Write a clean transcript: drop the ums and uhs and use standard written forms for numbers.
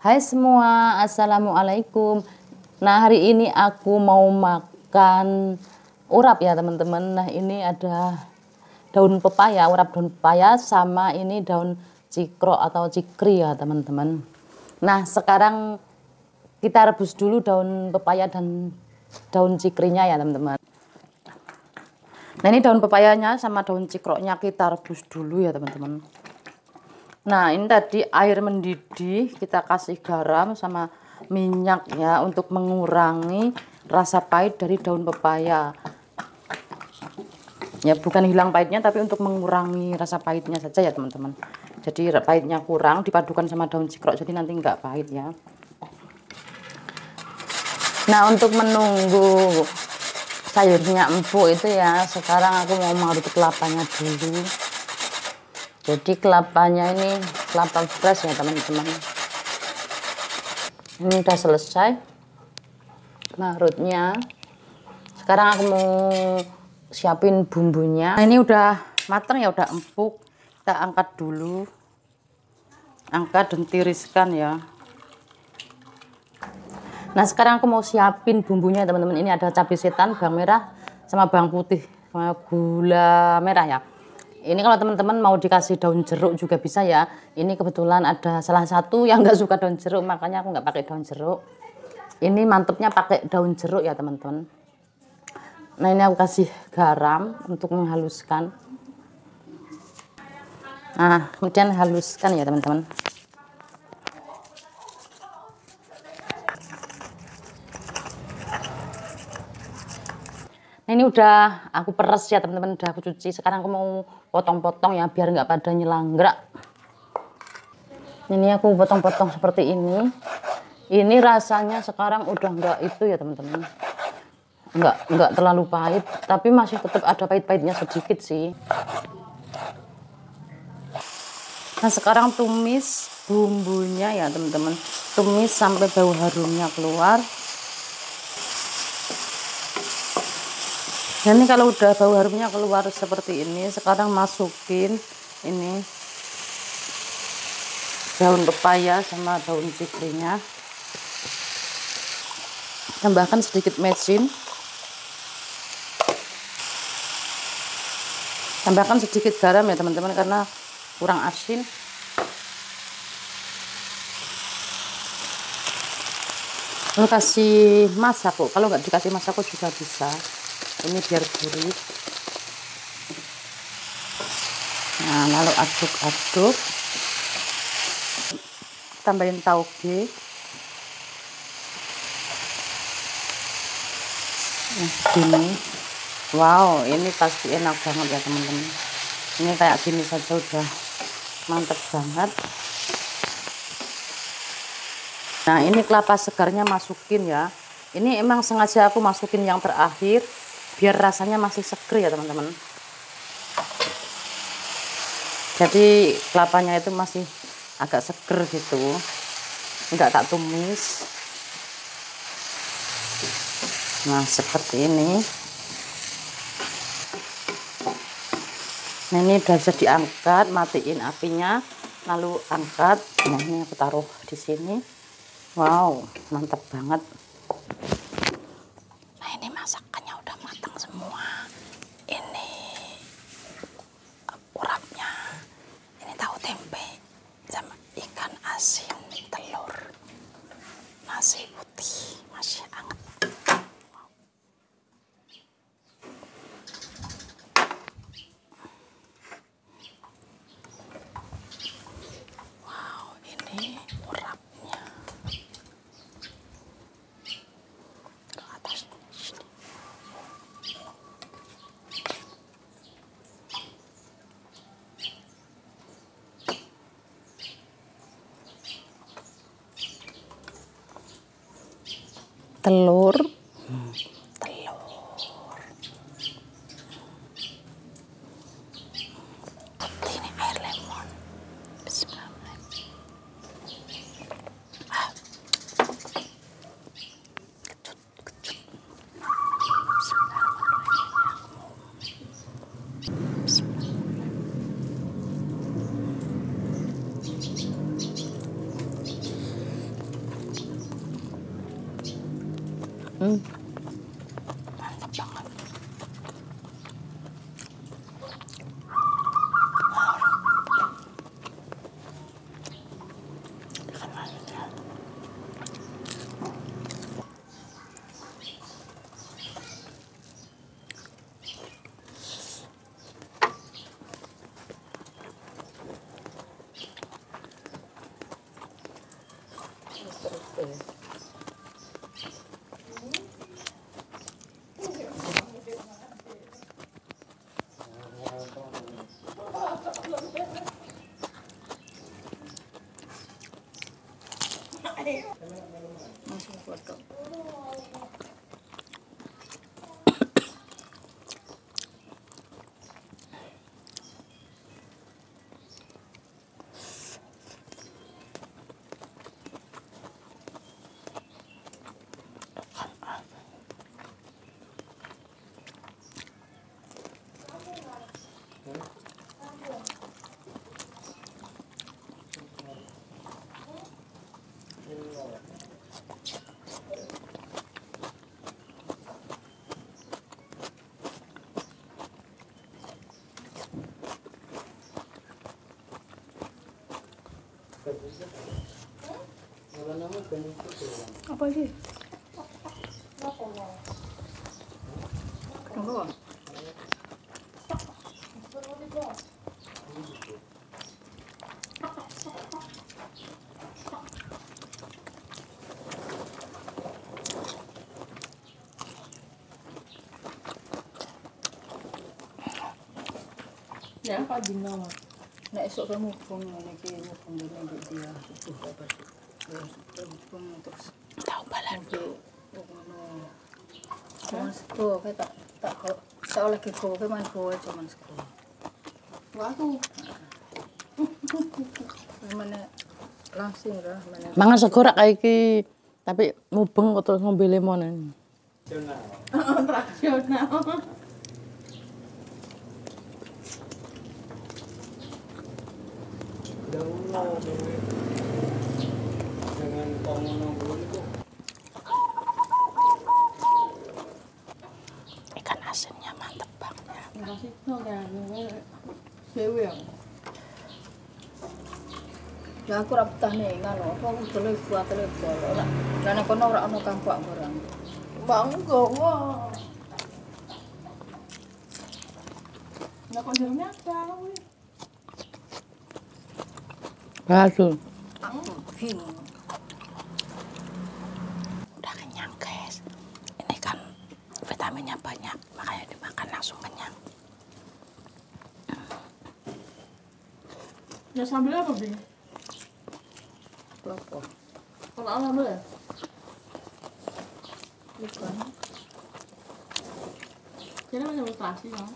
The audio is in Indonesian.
Hai semua, assalamualaikum. Nah, hari ini aku mau makan urap ya teman-teman. Nah, ini ada daun pepaya, urap daun pepaya, sama ini daun cikro atau cikri ya teman-teman. Nah, sekarang kita rebus dulu daun pepaya dan daun cikrinya ya teman-teman. Nah, ini daun pepayanya sama daun cikroknya kita rebus dulu ya teman-teman. Nah, ini tadi air mendidih, kita kasih garam sama minyak ya untuk mengurangi rasa pahit dari daun pepaya. Ya, bukan hilang pahitnya tapi untuk mengurangi rasa pahitnya saja ya teman-teman. Jadi pahitnya kurang dipadukan sama daun cikrok jadi nanti nggak pahit ya. Nah, untuk menunggu sayurnya empuk itu ya, sekarang aku mau marut kelapanya dulu. Jadi kelapanya ini kelapa fresh ya teman-teman. Ini udah selesai marutnya. Sekarang aku mau siapin bumbunya. Nah, ini udah matang ya, udah empuk. Kita angkat dulu. Angkat dan tiriskan ya. Nah, sekarang aku mau siapin bumbunya teman-teman. Ini ada cabai setan, bawang merah, sama bawang putih, sama gula merah ya. Ini kalau teman-teman mau dikasih daun jeruk juga bisa ya. Ini kebetulan ada salah satu yang nggak suka daun jeruk, makanya aku nggak pakai daun jeruk. Ini mantepnya pakai daun jeruk ya teman-teman. Nah, ini aku kasih garam untuk menghaluskan. Nah, kemudian haluskan ya teman-teman. Nah, ini udah aku peres ya teman-teman, udah aku cuci. Sekarang aku mau potong-potong ya biar nggak pada nyelanggrak. Ini aku potong-potong seperti ini. Ini rasanya sekarang udah nggak itu ya teman-teman. Nggak terlalu pahit, tapi masih tetap ada pahit-pahitnya sedikit sih. Nah, sekarang tumis bumbunya ya teman-teman. Tumis sampai bau harumnya keluar. Dan ini kalau udah bau harumnya keluar seperti ini, sekarang masukin ini daun pepaya sama daun cikrinya. Tambahkan sedikit mecin. Tambahkan sedikit garam ya teman-teman karena kurang asin. Lalu kasih masako. Kalau nggak dikasih masako juga bisa. Ini biar gurih. Nah, lalu aduk-aduk. Tambahin tauge. Nah, gini. Wow, ini pasti enak banget ya teman-teman. Ini kayak gini saja udah mantep banget. Nah, ini kelapa segarnya masukin ya. Ini emang sengaja aku masukin yang terakhir biar rasanya masih seger ya teman-teman. Jadi kelapanya itu masih agak seger gitu. Enggak tak tumis. Nah, seperti ini. Nah, ini udah bisa diangkat, matiin apinya, lalu angkat. Nah, ini aku taruh di sini. Wow, mantap banget. Nah, ini masakannya udah matang semua. Ini urapnya. Ini tahu tempe sama ikan asin, telur, nasi putih, masih anget. Wow, ini urapnya. Ke atas sini. Telur, putih ini air lemon. Bismillahirrahmanirrahim. Kecut. Bismillahirrahmanirrahim. Bismillahirrahmanirrahim. Mantap banget. Langsung foto. Apa sih? Kenapa? Ya, Pak Dino. Nek esok kamu pun iki mubeng dene dia subuh kabar. Terus mubeng terus Tahu balan. ngono. Cuman sego kayak tak tak oleh sego kayak main sego cuman sego. Waktu Mana langsung lah mana. Mangan sego rak kayak iki, tapi mubeng kok terus ngombe lemonan. tradisional. Dengan pengunung itu Ikan asinnya mantep banget. Makasih no kan. Sewu ya. Ya aku ra betah nih ngono, apa aku buat telepon ora. Lah nek kono ora ono kampak barang. Bang gowo. Nggak konsernya apa? Basul. Aku bingung. Udah kenyang guys. Ini kan vitaminnya banyak, makanya dimakan langsung kenyang. Ya sambil apa, Bing? Apa? Kalau sambal ya? Bukan. Jadi macam stasi, no?